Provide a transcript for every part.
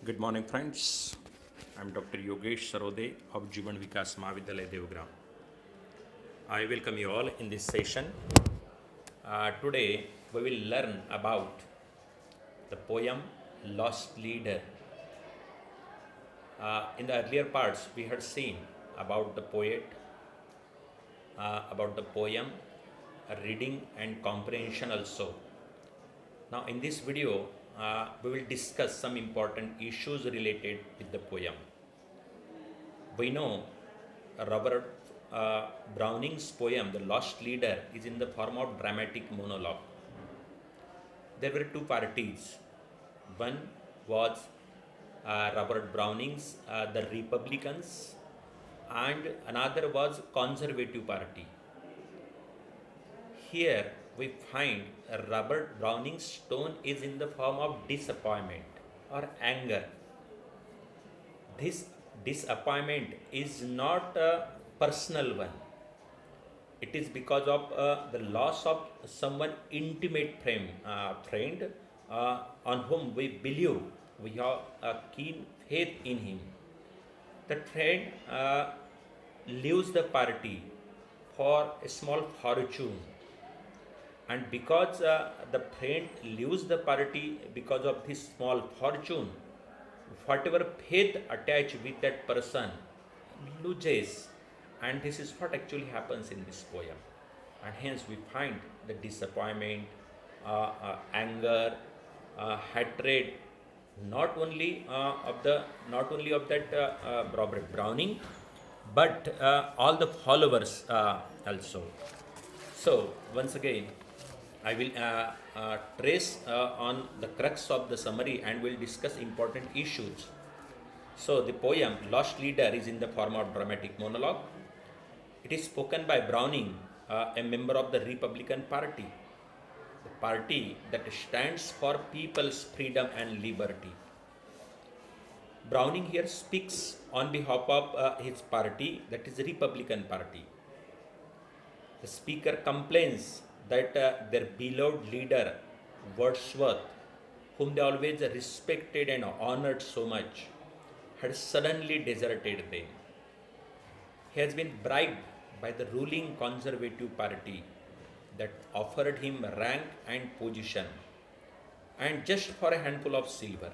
Good morning, friends. I'm Dr. Yogesh Sarode of Jivan Vikas Mahavidyalaya Devgram. I welcome you all in this session. Today, we will learn about the poem Lost Leader. In the earlier parts, we had seen about the poet, about the poem, reading and comprehension also. Now, in this video, we will discuss some important issues related with the poem. We know Robert Browning's poem, The Lost Leader, is in the form of dramatic monologue. There were two parties. One was Robert Browning's The Republicans, and another was Conservative Party. Here we find Robert Browning's tone is in the form of disappointment or anger. This disappointment is not a personal one. It is because of the loss of someone intimate friend on whom we believe we have a keen faith in him. That friend leaves the party for a small fortune, and because the friend leaves the party because of this small fortune, whatever faith attached with that person loses, and this is what actually happens in this poem. And hence we find the disappointment, anger, hatred, not only of that Robert Browning, but all the followers also. So once again, I will trace on the crux of the summary and will discuss important issues. So the poem Lost Leader is in the form of dramatic monologue. It is spoken by Browning, a member of the Republican Party, the party that stands for people's freedom and liberty. Browning here speaks on behalf of his party, that is the Republican Party. The speaker complains that their beloved leader, Wordsworth, whom they always respected and honored so much, had suddenly deserted them. He has been bribed by the ruling Conservative Party that offered him rank and position, and just for a handful of silver.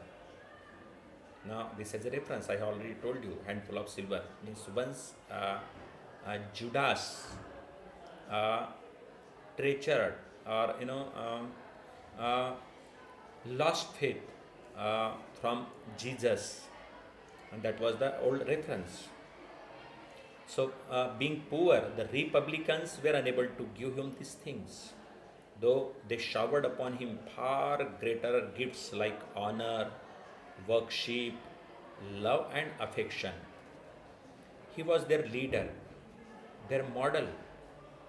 Now, this is a reference, I have already told you, handful of silver means once Judas treachered or lost faith from Jesus, and that was the old reference. So, being poor, the Republicans were unable to give him these things, though they showered upon him far greater gifts like honor, worship, love, and affection. He was their leader, their model,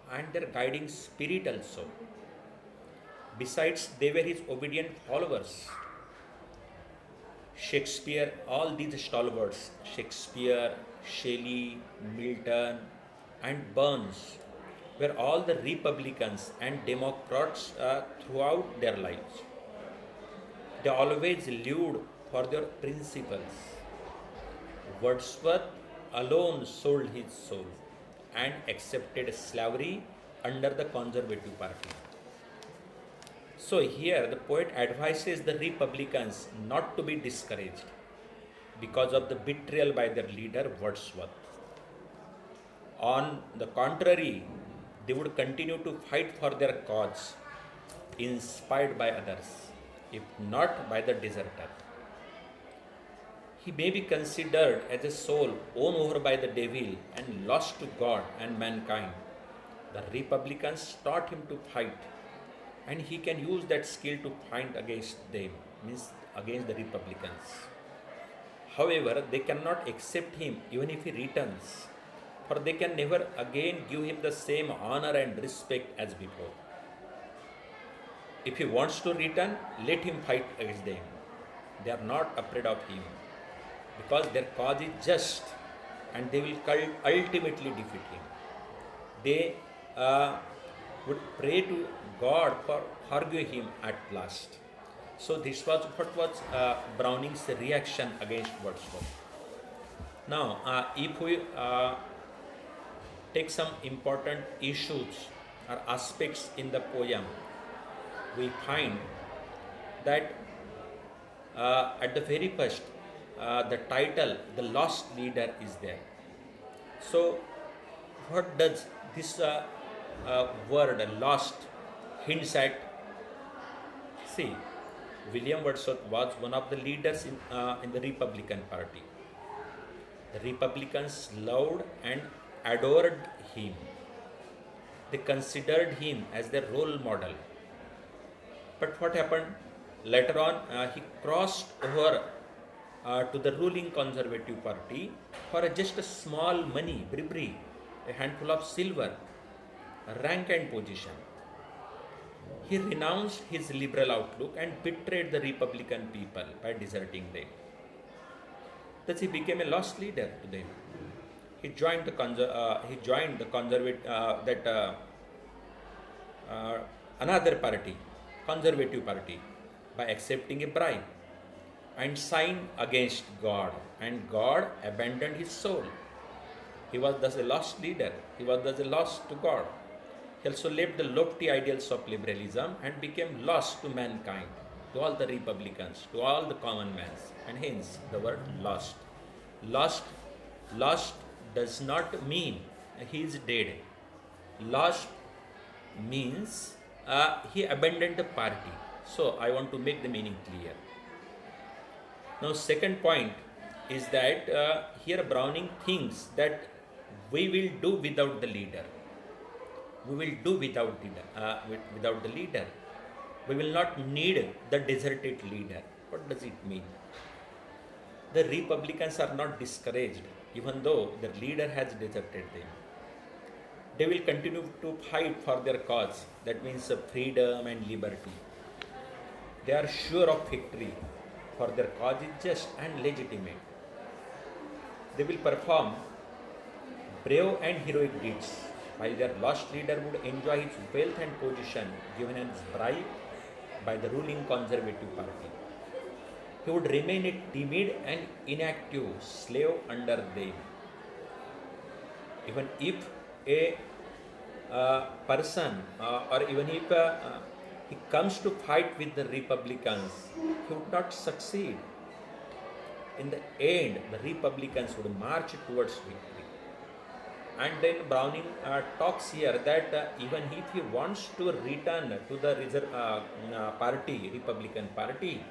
and their guiding spirit also. Besides, they were his obedient followers. Shakespeare, all these stalwarts, Shakespeare, Shelley, Milton, and Burns, were all the Republicans and Democrats throughout their lives. They always lived for their principles. Wordsworth alone sold his soul and accepted slavery under the Conservative Party. So here the poet advises the Republicans not to be discouraged because of the betrayal by their leader Wordsworth. On the contrary, they would continue to fight for their cause, inspired by others, if not by the deserter. He may be considered as a soul won over by the devil and lost to God and mankind. The Republicans taught him to fight, and he can use that skill to fight against them, means against the Republicans. However, they cannot accept him even if he returns, for they can never again give him the same honor and respect as before. If he wants to return, let him fight against them. They are not afraid of him because their cause is just, and they will ultimately defeat him. They would pray to God for forgive him at last. So this was what was Browning's reaction against Wordsworth. Now, if we take some important issues or aspects in the poem, we find that at the very first, the title, The Lost Leader, is there. So, what does this word lost hints at? See, William Wordsworth was one of the leaders in the Republican Party. The Republicans loved and adored him. They considered him as their role model. But what happened? Later on, he crossed over to the ruling Conservative Party for just a small money, bribery, a handful of silver, rank and position. He renounced his liberal outlook and betrayed the Republican people by deserting them. Thus, he became a lost leader to them. He joined the conservative another party, Conservative Party, by accepting a bribe and signed against God, and God abandoned his soul. He was thus a lost leader. He was thus a lost to God. He also left the lofty ideals of liberalism and became lost to mankind, to all the Republicans, to all the common men, and hence the word lost. Lost, lost does not mean he is dead. Lost means he abandoned the party. So I want to make the meaning clear. Now, second point is that here Browning thinks that we will do without the leader. We will do without the leader. We will not need the deserted leader. What does it mean? The Republicans are not discouraged, even though their leader has deserted them. They will continue to fight for their cause, that means freedom and liberty. They are sure of victory, for their cause is just and legitimate. They will perform brave and heroic deeds, while their lost leader would enjoy his wealth and position given as bribe by the ruling Conservative Party. He would remain a timid and inactive slave under them. Even if a person or even if he comes to fight with the Republicans, he would not succeed. In the end, the Republicans would march towards victory. And then Browning talks here that even if he wants to return to the Republican Party,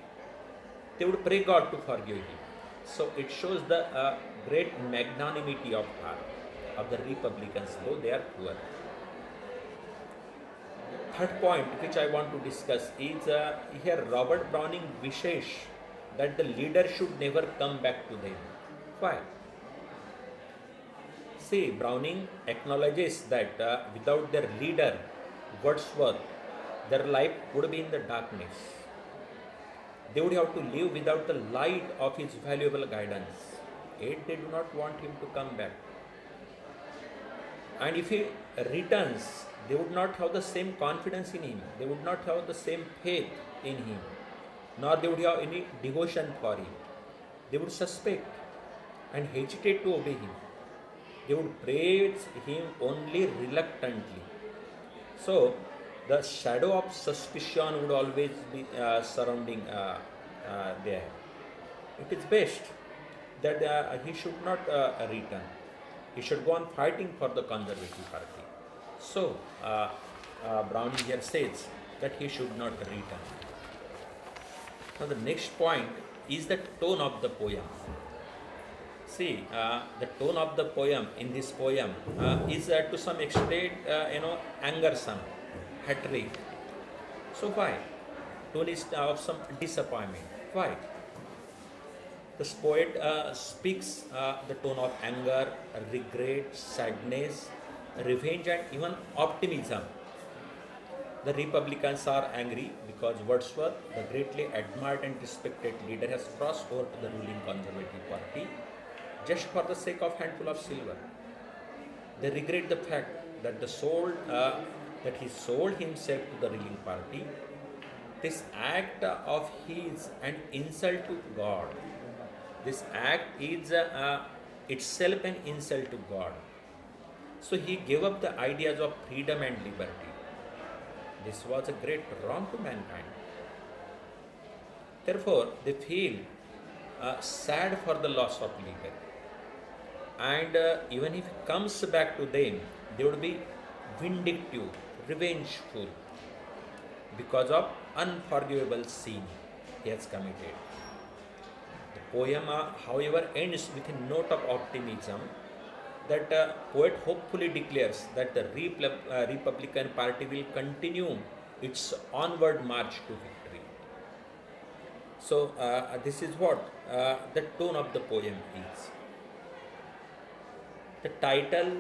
they would pray God to forgive him. So it shows the great magnanimity of heart of the Republicans, though they are poor. Third point which I want to discuss is here Robert Browning wishes that the leader should never come back to them. Why? See, Browning acknowledges that without their leader, Wordsworth, their life would be in the darkness. They would have to live without the light of his valuable guidance. Yet they do not want him to come back. And if he returns, they would not have the same confidence in him. They would not have the same faith in him. Nor they would have any devotion for him. They would suspect and hesitate to obey him. They would praise him only reluctantly. So, the shadow of suspicion would always be surrounding there. It is best that he should not return. He should go on fighting for the Conservative Party. So, Browning here says that he should not return. Now, the next point is the tone of the poem. See, the tone of the poem in this poem is to some extent, angersome, hatred. So why? Tone is of some disappointment. Why? This poet speaks the tone of anger, regret, sadness, revenge, and even optimism. The Republicans are angry because Wordsworth, the greatly admired and respected leader, has crossed over to the ruling Conservative Party just for the sake of handful of silver. They regret the fact that he sold himself to the ruling party. this act of his an insult to God. This act is itself an insult to God. So he gave up the ideas of freedom and liberty. This was a great wrong to mankind. Therefore, they feel sad for the loss of liberty. And even if it comes back to them, they would be vindictive, revengeful because of unforgivable sin he has committed. The poem, however, ends with a note of optimism that poet hopefully declares that the Republican Party will continue its onward march to victory. So, this is what the tone of the poem is. The title,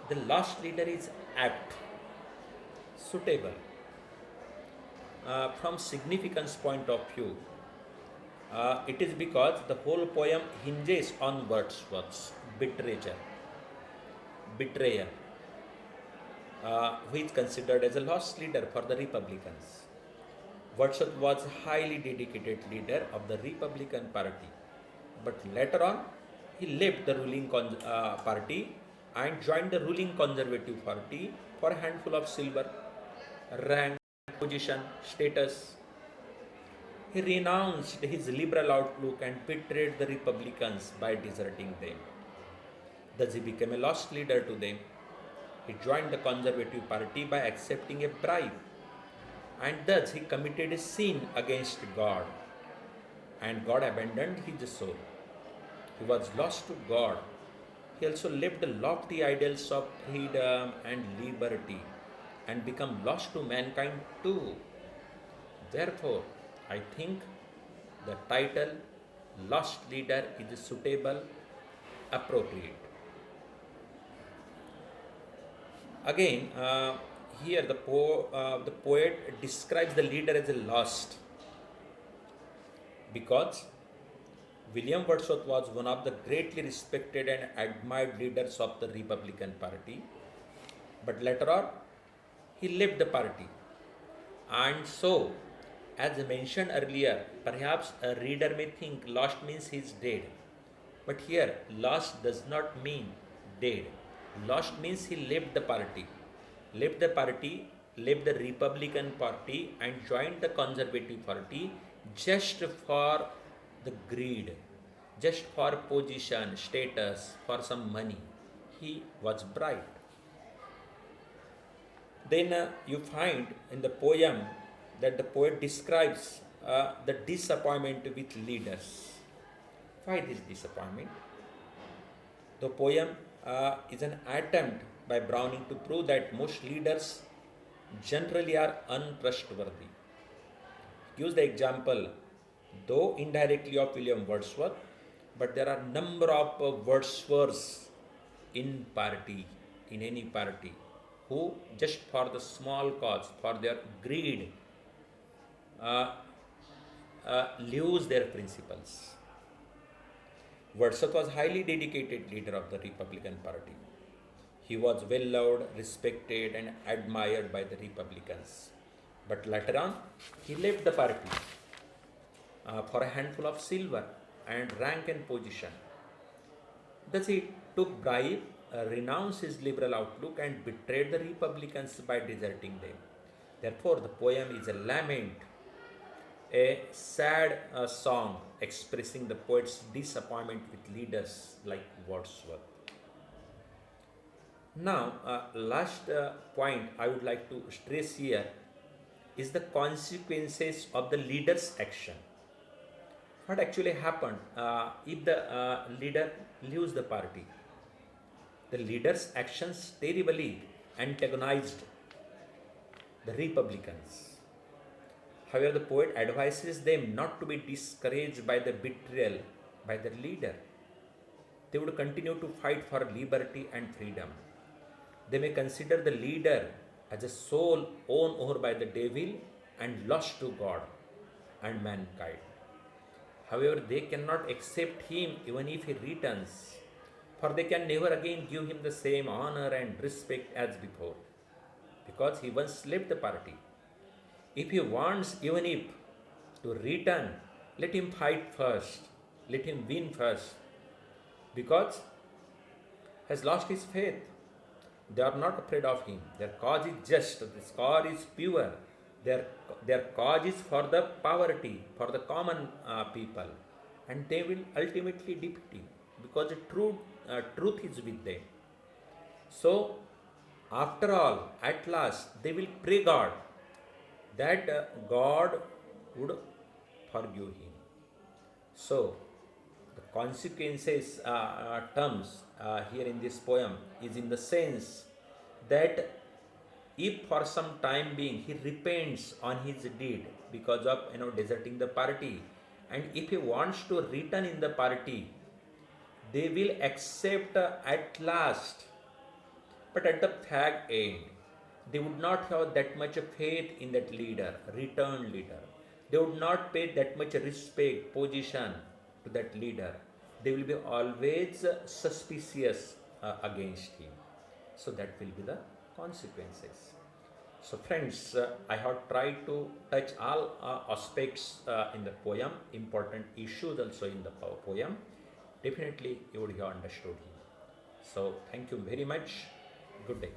The Lost Leader, is apt, suitable. From significance point of view, it is because the whole poem hinges on Wordsworth's betrayal, who is considered as a lost leader for the Republicans. Wordsworth was a highly dedicated leader of the Republican Party, but later on he left the ruling party and joined the ruling Conservative Party for a handful of silver, rank, position, status. He renounced his liberal outlook and betrayed the Republicans by deserting them. Thus, he became a lost leader to them. He joined the Conservative Party by accepting a bribe, and thus he committed a sin against God, and God abandoned his soul. He was lost to God. He also left the lofty ideals of freedom and liberty and become lost to mankind too. Therefore, I think the title Lost Leader is suitable, appropriate. Again, here the poet describes the leader as a lost because William Wordsworth was one of the greatly respected and admired leaders of the Republican Party, but later on he left the party. And so, as mentioned earlier, perhaps a reader may think lost means he is dead. But here, lost does not mean dead. Lost means he left the party, left the Republican Party and joined the Conservative Party just for the greed, just for position, status, for some money. He was bribed. Then you find in the poem that the poet describes the disappointment with leaders. Why this disappointment? The poem is an attempt by Browning to prove that most leaders generally are untrustworthy. He gives the example, though indirectly, of William Wordsworth, but there are number of Wordsworths in any party, who just for the small cause, for their greed, lose their principles. Wordsworth was highly dedicated leader of the Republican Party. He was well loved, respected and admired by the Republicans. But later on, he left the party for a handful of silver and rank and position. Thus he took bribe, renounced his liberal outlook and betrayed the Republicans by deserting them. Therefore, the poem is a lament, a sad song expressing the poet's disappointment with leaders like Wordsworth. Now, last point I would like to stress here is the consequences of the leader's action. What actually happened if the leader leaves the party? The leader's actions terribly antagonized the Republicans. However, the poet advises them not to be discouraged by the betrayal by their leader. They would continue to fight for liberty and freedom. They may consider the leader as a soul owned over by the devil and lost to God and mankind. However, they cannot accept him even if he returns, for they can never again give him the same honor and respect as before, because he once left the party. If he wants, even if to return, let him fight first, let him win first, because has lost his faith. They are not afraid of him. Their cause is just, this cause is pure. Their, their cause is for the poverty, for the common people. And they will ultimately defeat him because the truth is with them. So, after all, at last, they will pray God that God would forgive him. So, the consequences terms here in this poem is in the sense that if for some time being he repents on his deed because of deserting the party, and if he wants to return in the party, they will accept at last, but at the fag end, they would not have that much faith in that leader, returned leader. They would not pay that much respect, position to that leader. They will be always suspicious against him. So that will be the consequences. So, friends, I have tried to touch all aspects in the poem, important issues also in the poem. Definitely, you would have understood him. So, thank you very much. Good day.